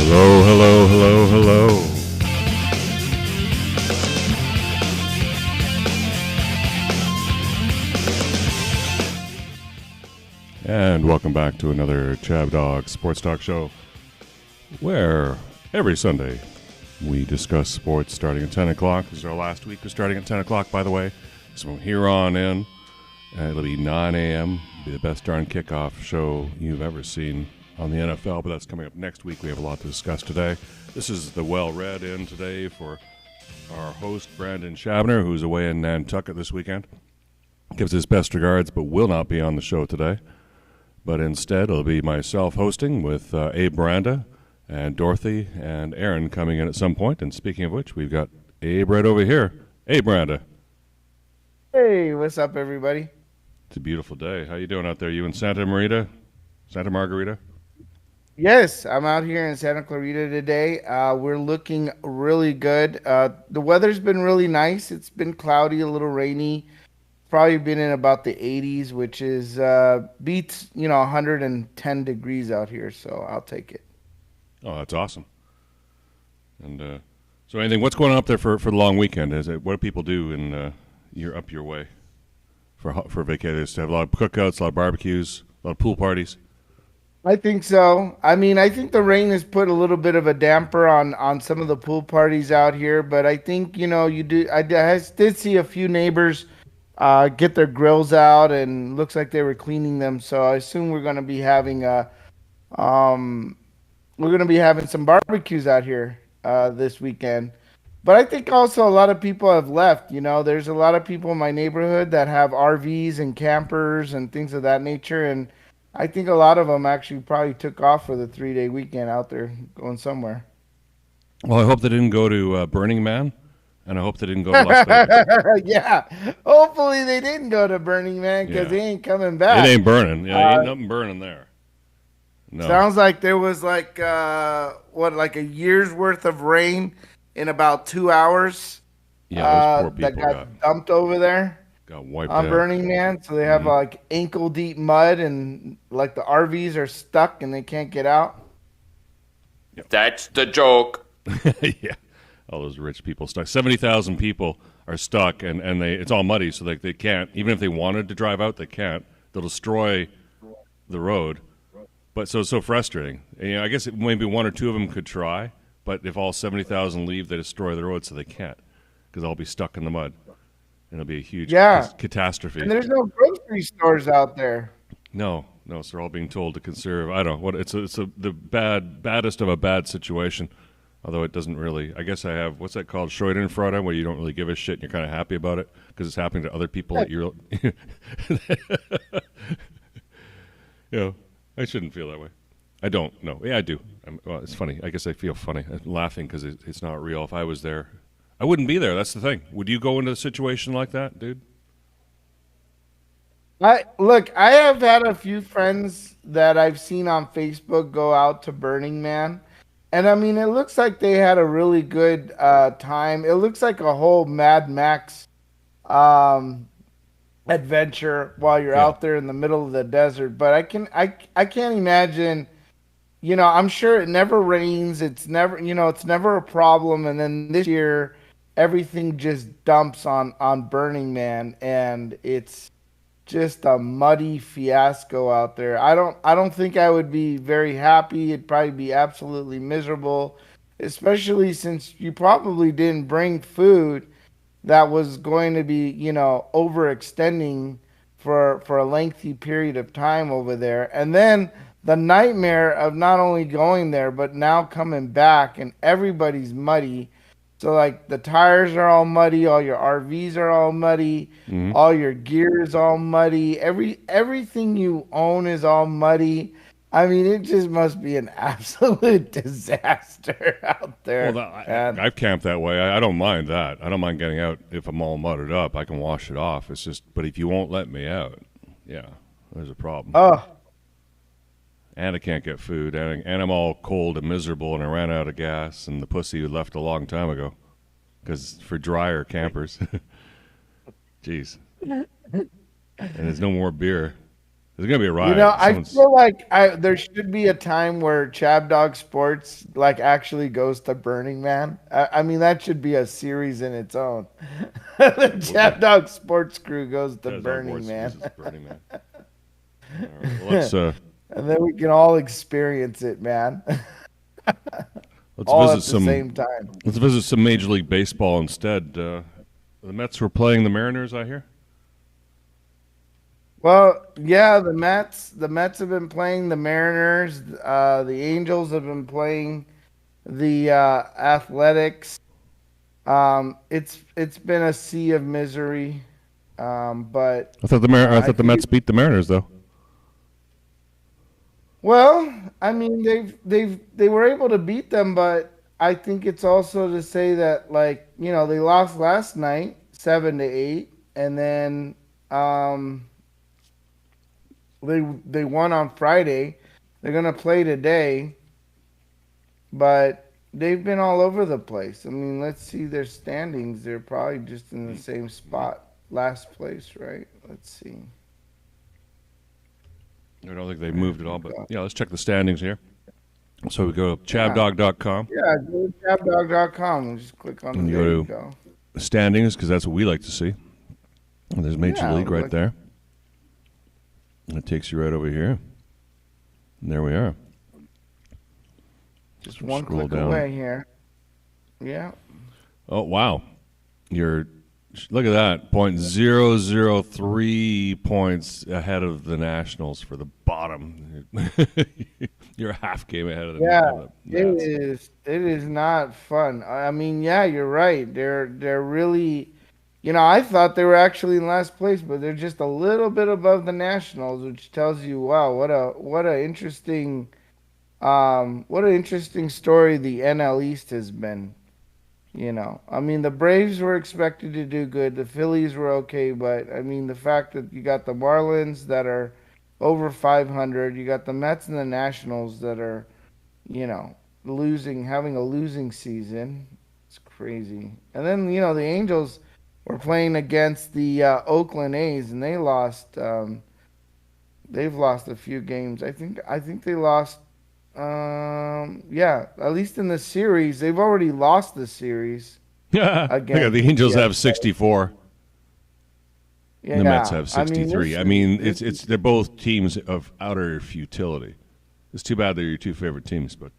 Hello, hello, hello, hello. And welcome back to another ChabDog Sports Talk Show, where every Sunday we discuss sports starting at 10 o'clock. This is our last week. We're starting at 10 o'clock, by the way. So from here on in, it'll be 9 a.m. It'll be the best darn kickoff show you've ever seen on the NFL, but that's coming up next week. We have a lot to discuss today. This is the well-read in today for our host, Brandon Chabner, who's away in Nantucket this weekend. Gives his best regards, but will not be on the show today. But instead, it'll be myself hosting with Abe Miranda and Dorothy and Aaron coming in at some point. And speaking of which, we've got Abe right over here. Abe Miranda. Hey, what's up, everybody? It's a beautiful day. How you doing out there? You in Santa Margarita? Yes, I'm out here in Santa Clarita today. We're looking really good. The weather's been really nice. It's been cloudy, a little rainy. Probably been in about the 80s, which is beats 110 degrees out here. So I'll take it. Oh, that's awesome. And so, what's going on up there for the long weekend? What do people do in up your way for vacations? To have a lot of cookouts, a lot of barbecues, a lot of pool parties. I think so. I mean, I think the rain has put a little bit of a damper on some of the pool parties out here, but I think you do. I did see a few neighbors get their grills out, and looks like they were cleaning them. So I assume we're going to be having some barbecues out here this weekend. But I think also a lot of people have left. There's a lot of people in my neighborhood that have RVs and campers and things of that nature, and I think a lot of them actually probably took off for the 3-day weekend out there going somewhere. Well, I hope they didn't go to Burning Man, and I hope they didn't go to Las Vegas. Yeah, hopefully they didn't go to Burning Man because they ain't coming back. It ain't burning. Yeah, ain't nothing burning there. No. Sounds like there was like a year's worth of rain in about 2 hours. Yeah, those poor people that got dumped over there. Got wiped on out. Burning Man, so they have like ankle deep mud, and like the RVs are stuck and they can't get out. Yep. That's the joke. Yeah, all those rich people stuck. 70,000 people are stuck, and it's all muddy, so they can't. Even if they wanted to drive out, they can't. They'll destroy the road. But so it's so frustrating. And, I guess maybe one or two of them could try, but if all 70,000 leave, they destroy the road, so they can't because they'll be stuck in the mud. And it'll be a huge catastrophe. And there's no grocery stores out there. No, so they're all being told to conserve. I don't know what it's the baddest of a bad situation. Although it doesn't really. I guess I have what's that called, Schadenfreude, where you don't really give a shit and you're kind of happy about it because it's happening to other people that you're. I shouldn't feel that way. I don't. No, yeah, I do. Well, it's funny. I guess I feel funny. I'm laughing because it's not real. If I was there, I wouldn't be there. That's the thing. Would you go into a situation like that, dude? I have had a few friends that I've seen on Facebook go out to Burning Man. And I mean, it looks like they had a really good time. It looks like a whole Mad Max adventure while you're out there in the middle of the desert. But I can't imagine. I'm sure it never rains. It's never a problem. And then this year, everything just dumps on Burning Man, and it's just a muddy fiasco out there. I don't think I would be very happy. It'd probably be absolutely miserable, especially since you probably didn't bring food that was going to be, overextending for a lengthy period of time over there. And then the nightmare of not only going there, but now coming back and everybody's muddy. So, like, the tires are all muddy, all your RVs are all muddy, all your gear is all muddy, everything you own is all muddy. I mean, it just must be an absolute disaster out there. Well, I've camped that way. I don't mind that. I don't mind getting out if I'm all mudded up. I can wash it off. It's just, but if you won't let me out, yeah, there's a problem. Oh. And I can't get food, and I'm all cold and miserable, and I ran out of gas, and the pussy left a long time ago, because for drier campers. Jeez. And there's no more beer. There's gonna be a riot. I feel like there should be a time where ChabDog Sports like actually goes to Burning Man. I mean, that should be a series in its own. The ChabDog Sports crew goes to Burning Man. Burning Man. All right, well, let's and then we can all experience it, man. let's all visit at the some same time. Let's visit some Major League Baseball instead. The Mets were playing the Mariners, I hear. Well, yeah, the Mets have been playing the Mariners. The Angels have been playing the Athletics. It's been a sea of misery. But I thought the Mets beat the Mariners though. Well, I mean they were able to beat them, but I think it's also to say that like, they lost last night 7-8, and then they won on Friday. They're gonna play today, but they've been all over the place. I mean, let's see their standings. They're probably just in the same spot, last place, right? Let's see. I don't think they've moved at all, but yeah, let's check the standings here. So we go to chabdog.com. Yeah, go to chabdog.com and just click on the go standings, because that's what we like to see. And there's Major League right there. It takes you right over here. And there we are. Just one click away here. Yeah. Oh, wow. Look at that. 0.003 points ahead of the Nationals for the bottom. You're a half game ahead of them. Yeah, it is not fun. I mean, yeah, you're right. They're really, I thought they were actually in last place, but they're just a little bit above the Nationals, which tells you, wow, what a interesting story the NL East has been. I mean, the Braves were expected to do good. The Phillies were okay, but I mean, the fact that you got the Marlins that are over 500, you got the Mets and the Nationals that are, having a losing season. It's crazy. And then, the Angels were playing against the Oakland A's, and they lost. They've lost a few games. I think they lost. At least in the series, they've already lost the series. Yeah, the Angels have 64. Yeah, the Mets have 63. I mean, they're both teams of utter futility. It's too bad they're your two favorite teams, but.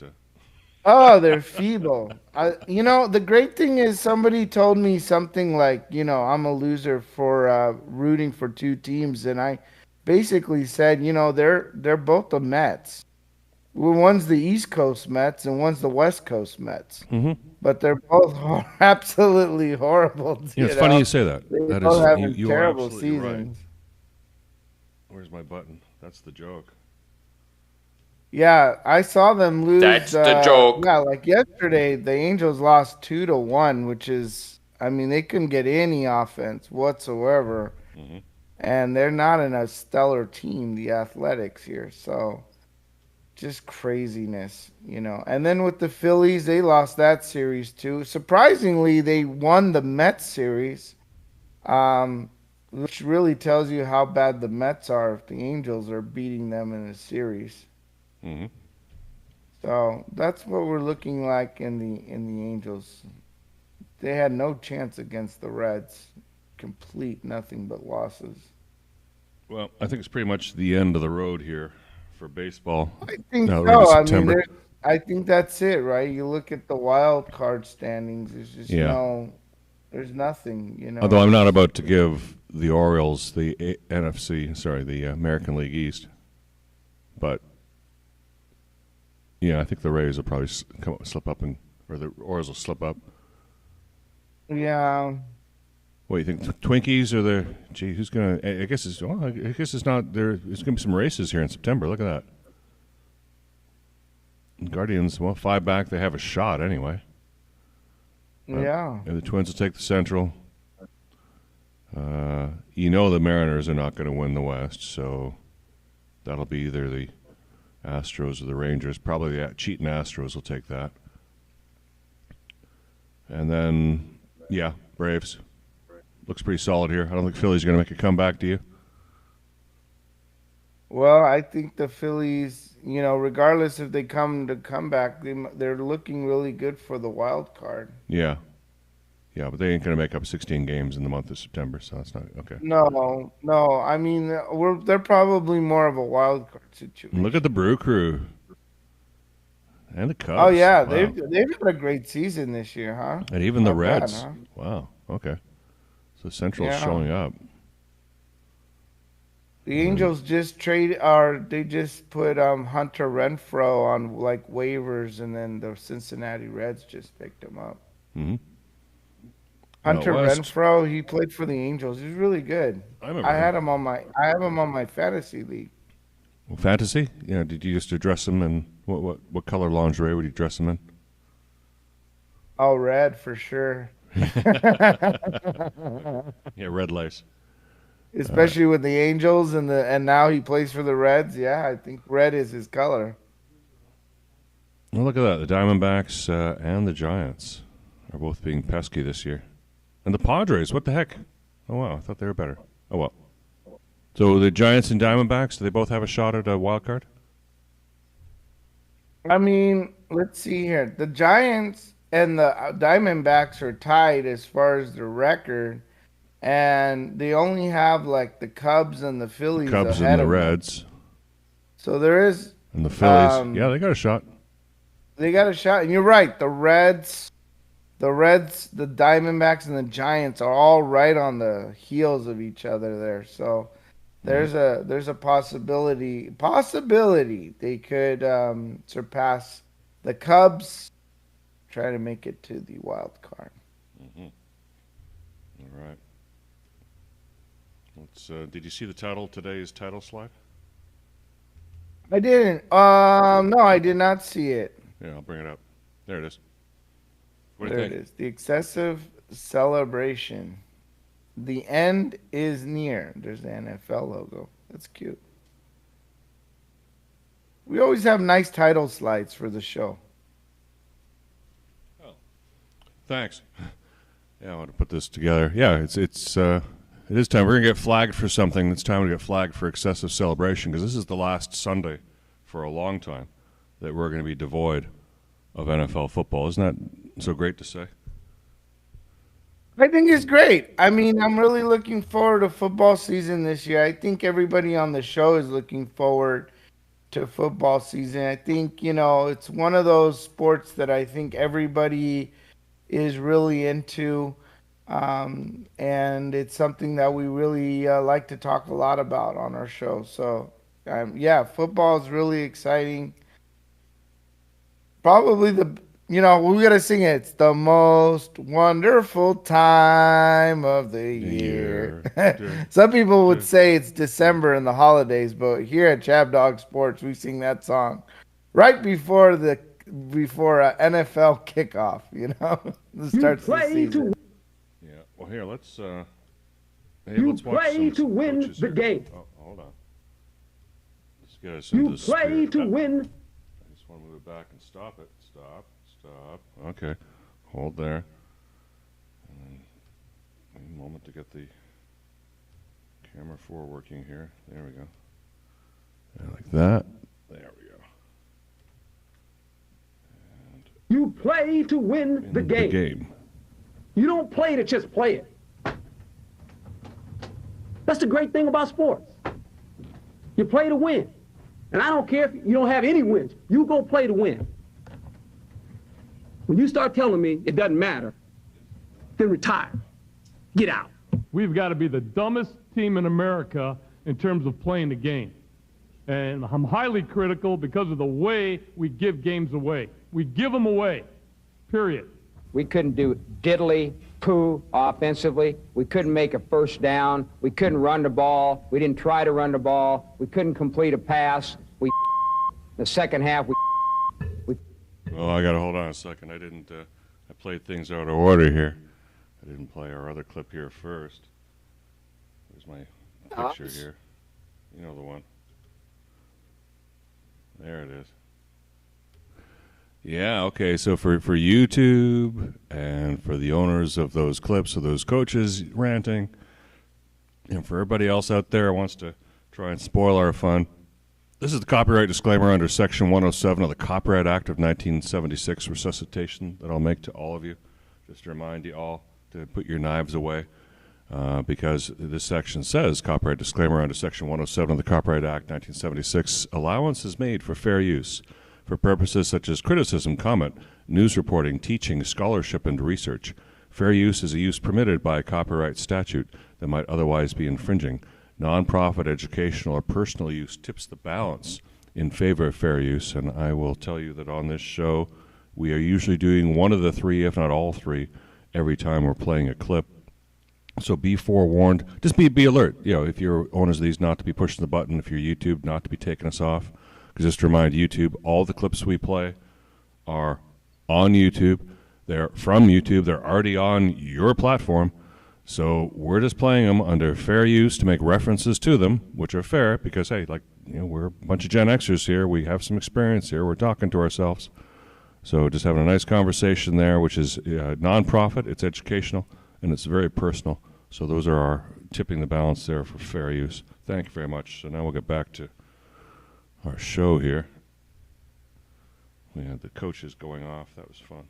Oh, they're feeble. The great thing is somebody told me something like, I'm a loser for rooting for two teams, and I basically said, they're both the Mets. One's the East Coast Mets and one's the West Coast Mets. Mm-hmm. But they're both absolutely horrible. It's funny you say that. They're both having terrible seasons. Right. Where's my button? That's the joke. Yeah, I saw them lose. That's the joke. Yeah, like yesterday, the Angels lost 2-1, which is, I mean, they couldn't get any offense whatsoever. Mm-hmm. And they're not in a stellar team, the Athletics here. So just craziness, And then with the Phillies, they lost that series too. Surprisingly, they won the Mets series, which really tells you how bad the Mets are if the Angels are beating them in a series. Mm-hmm. So that's what we're looking like in the Angels. They had no chance against the Reds. Complete nothing but losses. Well, I think it's pretty much the end of the road here for baseball. I think so. I mean, I think that's it, right? You look at the wild card standings. There's just there's nothing, Although I'm not about to give the Orioles the the American League East, but I think the Rays will probably slip up, or the Orioles will slip up. Yeah. What do you think? Twinkies or the? Gee, who's gonna? I guess it's not there. There's gonna be some races here in September. Look at that. Guardians, 5 back. They have a shot anyway. Yeah. And the Twins will take the Central. The Mariners are not going to win the West, so that'll be either the Astros or the Rangers. Probably the cheating Astros will take that. And then, Braves. Looks pretty solid here. I don't think Philly's going to make a comeback, do you? Well, I think the Phillies, regardless if they come back, they're looking really good for the wild card. Yeah. Yeah, but they ain't going to make up 16 games in the month of September, so that's not okay. No, no. I mean, they're probably more of a wild card And look at situation. the Brew Crew and the Oh Cubs. yeah, Wow. they've had a great season this year, huh? And even the Not bad, Reds. huh? Wow. Okay. So Central's Yeah. showing up. The Angels they just put Hunter Renfroe on like waivers, and then the Cincinnati Reds just picked him up. Mm-hmm. Hunter West. Renfroe, he played for the Angels. He's really good. I remember him. I have him on my fantasy league. Well, fantasy? Yeah. Did you just dress him in what color lingerie would you dress him in? Oh, red for sure. Yeah, red lace. Especially with the Angels and now he plays for the Reds. Yeah, I think red is his color. Well, look at that. The Diamondbacks and the Giants are both being pesky this year. And the Padres, what the heck? Oh, wow. I thought they were better. Oh, well. So the Giants and Diamondbacks, do they both have a shot at a wild card? I mean, let's see here. The Giants and the Diamondbacks are tied as far as the record, and they only have like the Cubs and the Phillies Cubs ahead and the of them. Reds So there is and the Phillies. Yeah, um, they got a shot. they got a shot. And you're right. The Reds, the Diamondbacks, and the Giants are all right on the heels of each other there. So there's a possibility they could surpass the Cubs, try to make it to the wild card. Mm-hmm. All right. Let's. Did you see the title today's title slide? I didn't. No, I did not see it. Yeah, I'll bring it up. There it is. What do you There it think? is. The excessive celebration. The end is near. There's the NFL logo. That's cute. We always have nice title slides for the show. Oh, thanks. Yeah, I want to put this together. Yeah, it is time. We're gonna get flagged for something. It's time to get flagged for excessive celebration because this is the last Sunday for a long time that we're going to be devoid of NFL football. Isn't that so great to say? I think it's great. I mean, I'm really looking forward to football season this year. I think everybody on the show is looking forward to football season. I think, it's one of those sports that I think everybody is really into. And it's something that we really like to talk a lot about on our show. So, yeah, football is really exciting. Probably we gotta sing it. It's the most wonderful time of the year. Some people would say it's December and the holidays, but here at ChabDog Sports, we sing that song right before NFL kickoff. It starts the season. Yeah. Well, here let's. Hey, You let's watch play some to win coaches the here. game. Oh, hold on. Let's get us into You the play spirit. to win. I just want to move it back and stop it. Stop. Okay. Hold there. And then a moment to get the camera 4 working here. There we go. And like that. There we go. And You play to win the game. game. You don't play to just play it. That's the great thing about sports. You play to win. And I don't care if you don't have any wins. You go play to win. When you start telling me it doesn't matter, then retire. Get out. We've got to be the dumbest team in America in terms of playing the game. And I'm highly critical because of the way we give games away. We give them away, period. We couldn't do diddly poo offensively. We couldn't make a first down. We couldn't run the ball. We didn't try to run the ball. We couldn't complete a pass. The second half, Well, I got to hold on a second. I didn't. I played things out of order here. I didn't play our other clip here first. There's my picture here. You know the one. There it is. Yeah, okay. So for YouTube and for the owners of those clips of those coaches ranting, and for everybody else out there who wants to try and spoil our fun, This is the copyright disclaimer under Section 107 of the Copyright Act of 1976 resuscitation that I'll make to all of you, just to remind you all to put your knives away, because this section says, copyright disclaimer under Section 107 of the Copyright Act 1976, allowance is made for fair use for purposes such as criticism, comment, news reporting, teaching, scholarship, and research. Fair use is a use permitted by a copyright statute that might otherwise be infringing. Nonprofit, educational, or personal use tips the balance in favor of fair use, and I will tell you that on this show, we are usually doing one of the three, if not all three, every time we're playing a clip. So be forewarned. Just be alert. You know, if you're owners of these, not to be pushing the button. If you're YouTube, not to be taking us off. Because just to remind YouTube, all the clips we play are on YouTube. They're from YouTube. They're already on your platform. So we're just playing them under fair use to make references to them, which are fair because, hey, like, you know, we're a bunch of Gen Xers here. We have some experience here. We're talking to ourselves. So just having a nice conversation there, which is nonprofit, it's educational, and it's very personal. So those are our tipping the balance there for fair use. Thank you very much. So now we'll get back to our show here. We had the coaches going off. That was fun.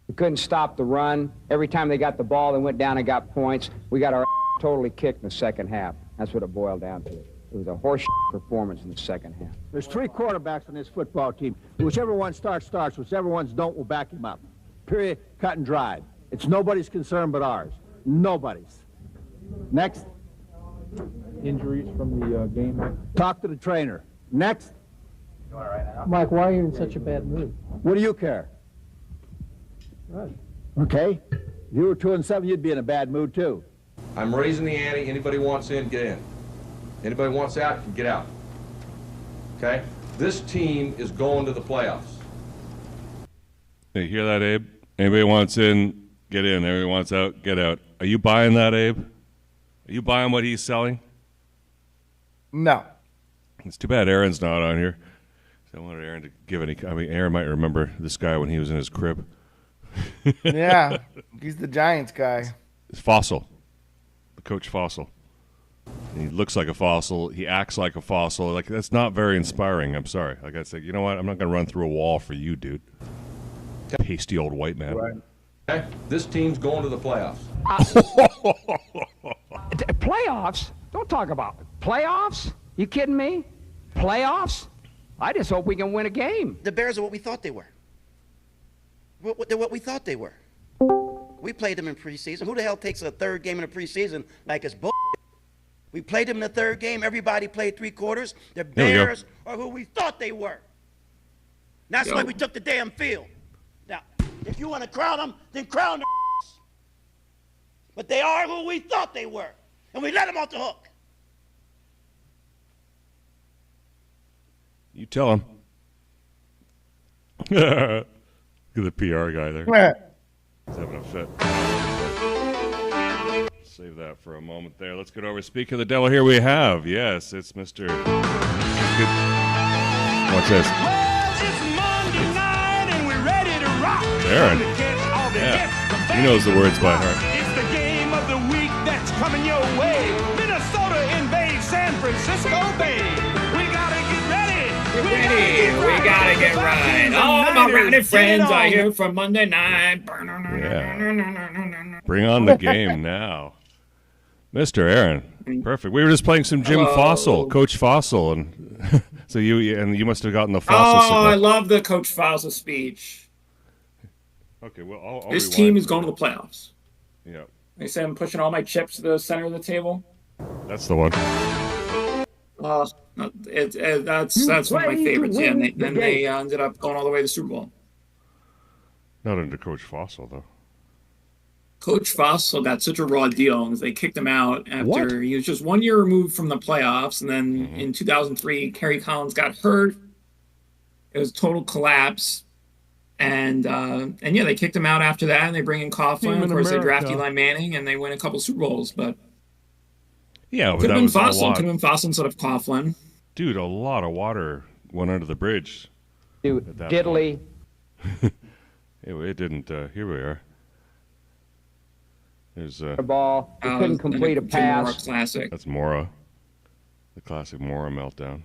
We couldn't stop the run. Every time they got the ball, they went down and got points. We got our totally kicked in the second half. That's what it boiled down to. It was a horse performance in the second half. There's three quarterbacks on this football team. Whichever one starts. Whichever ones don't, we'll back him up. Period, cut and dried. It's nobody's concern but ours. Nobody's. Next. Injuries from the game? Talk to the trainer. Next. Mike, why are you in such a bad mood? What do you care? Right. Okay. If you were 2-7, you'd be in a bad mood, too. I'm raising the ante. Anybody wants in, get in. Anybody wants out, can get out. Okay? This team is going to the playoffs. Hey, you hear that, Abe? Anybody wants in, get in. Anybody wants out, get out. Are you buying that, Abe? Are you buying what he's selling? No. It's too bad Aaron's not on here. I wanted Aaron to give any. I mean, Aaron might remember this guy when he was in his crib. Yeah, he's the Giants guy. It's Fossil, the coach Fossil. He looks like a fossil. He acts like a fossil. Like, that's not very inspiring. I'm sorry. Like I said, you know what? I'm not going to run through a wall for you, dude. Pasty old white man. Right. Okay? This team's going to the playoffs. Playoffs? Don't talk about it. Playoffs? You kidding me? Playoffs? I just hope we can win a game. The Bears are what we thought they were. They're what we thought they were. We played them in preseason. Who the hell takes a third game in the preseason like it's bull? We played them in the third game. Everybody played three quarters. The Bears are who we thought they were. That's why we took the damn field. Now, if you want to crown them, then crown them. But they are who we thought they were. And we let them off the hook. You tell him. Look at the PR guy there. He's having a fit. Save that for a moment there. Let's get over. Speak of the devil, here we have. Yes, it's Mr. What's this? Well, it's Monday night and we're ready to rock. Aaron. Yeah. He knows the words by heart. It's the game of the week that's coming your way. Minnesota invades San Francisco Bay. We gotta get ready. We gotta get right. All my rowdy friends are here for Monday night. Yeah. Bring on the game now. Mr. Aaron. Perfect. We were just playing some Jim Fossil, Coach Fossil, and so you must have gotten the Fossil signal. I love the Coach Fossil speech. Okay, well, I'll this team is going to the playoffs. Yeah. They said I'm pushing all my chips to the center of the table. That's the one. That's one of my favorites. Yeah, and then they ended up going all the way to the Super Bowl. Not into Coach Fossil, though. Coach Fossil got such a raw deal because they kicked him out after he was just 1 year removed from the playoffs. And then in 2003, Kerry Collins got hurt. It was a total collapse. And yeah, they kicked him out after that, and they bring in Coughlin. Of course, they draft Eli Manning, and they win a couple Super Bowls. But yeah, could have been Fossil. Could have been Fossil instead of Coughlin. Dude, a lot of water went under the bridge. Dude, diddly. It didn't. Here we are. There's the ball. We couldn't complete a pass. Classic. That's Mora. The classic Mora meltdown.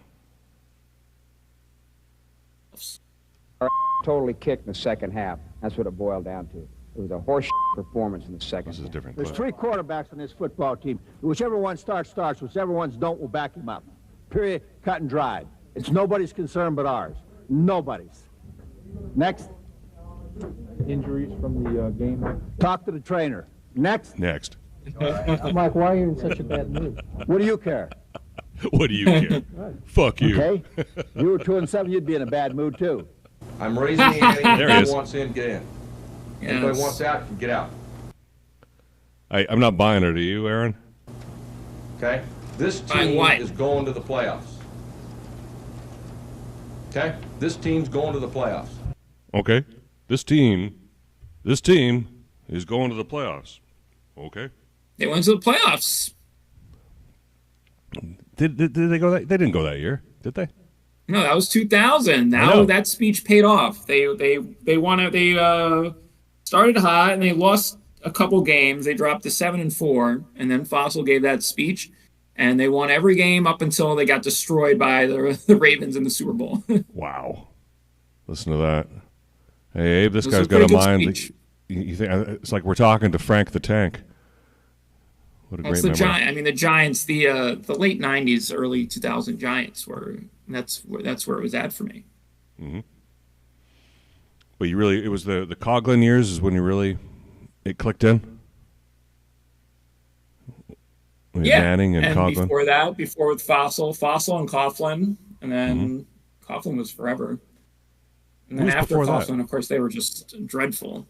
Totally kicked in the second half. That's what it boiled down to. It was a horse performance in the second This is half. different. There's three quarterbacks on this football team. Whichever one starts, starts. Whichever ones don't, will back him up. Period. Cut and dried. It's nobody's concern but ours. Nobody's. Next. Injuries from the game. Talk to the trainer. Next. Next. Mike, why are you in such a bad mood? What do you care? What do you care? Fuck you. Okay? You were 2-7, you'd be in a bad mood too. I'm raising the ante. There he Anybody is. wants in, get in. Yes. Anybody wants out, can get out. I'm not buying it. Are you, Aaron? Okay? This Buying team what? is going to the playoffs. Okay? This team's going to the playoffs. Okay. This team is going to the playoffs. Okay. They went to the playoffs. Did they go that? They didn't go that year, did they? No, that was 2000. know. That speech paid off. They won. They started hot and they lost a couple games. They dropped to 7-4, and then Fossil gave that speech, and they won every game up until they got destroyed by the Ravens in the Super Bowl. Wow. Listen to that. Hey, Abe, this It was guy's a got a pretty good mind. speech. You think it's like we're talking to Frank the Tank. What a Well, it's great the memory. Giants. I mean, the Giants, the late '90s, early 2000 Giants were. That's where it was at for me. Mm-hmm. But it was the Coughlin years is when it clicked in. Yeah, Manning and Coughlin. before that, with Fossil and Coughlin, and then Coughlin was forever. And then Who was after before that? Coughlin, of course, they were just dreadful.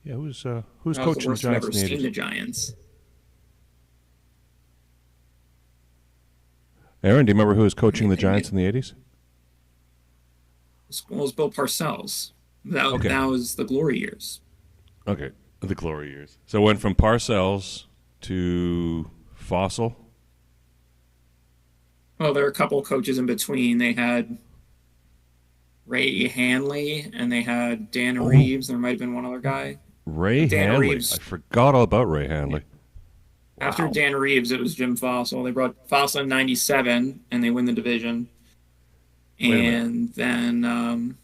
Yeah, who's That was the coaching the worst I've Giants ever in the seen 80s? the Giants. Aaron, do you remember who was coaching the Giants in the 80s? It was Bill Parcells. That Okay. was the glory years. Okay, the glory years. So it went from Parcells to Fossil. Well, there were a couple of coaches in between. They had Ray Hanley and they had Dan Reeves. There might have been one other guy. Ray Dan Hanley. Reeves. I forgot all about Ray Hanley. After Dan Reeves, it was Jim Fossil. They brought Fossil in '97, and they win the division. a minute. And then,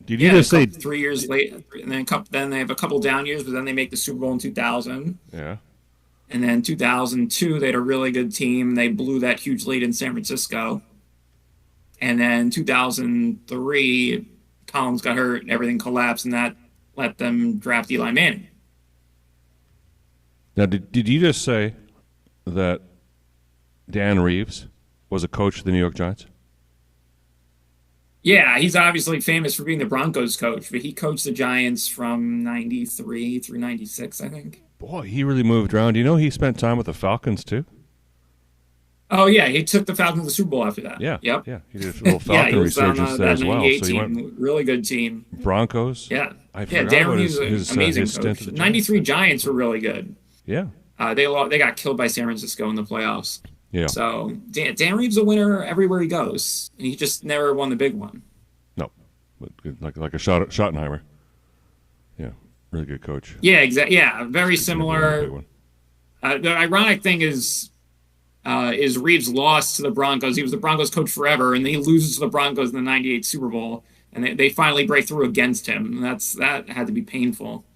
Did you just say? 3 years later, and then they have a couple down years, but then they make the Super Bowl in 2000. Yeah. And then 2002, they had a really good team. They blew that huge lead in San Francisco. And then 2003, Collins got hurt and everything collapsed, and that let them draft Eli Manning. Now, did you just say that Dan Reeves was a coach of the New York Giants? Yeah, he's obviously famous for being the Broncos coach, but he coached the Giants from 93 through 96, I think. Boy, he really moved around. Do you know he spent time with the Falcons, too? Oh, yeah, he took the Falcons to the Super Bowl after that. Yeah. Yep. Yeah, he did a little Yeah, Falcon he was on resurgence there that as well. 98 So he team. went Really good team. Broncos. Yeah. I Yeah, forgot Dan about Reeves was an amazing his stint coach. at the 93 Giants were really good. Yeah. They got killed by San Francisco in the playoffs. Yeah. So Dan Reeves is a winner everywhere he goes, and he just never won the big one. No, but like a Schottenheimer. Yeah, really good coach. Yeah, exactly. Yeah, very Big similar. one. The ironic thing is Reeves lost to the Broncos. He was the Broncos coach forever, and then he loses to the Broncos in the '98 Super Bowl, and they finally break through against him. And that had to be painful.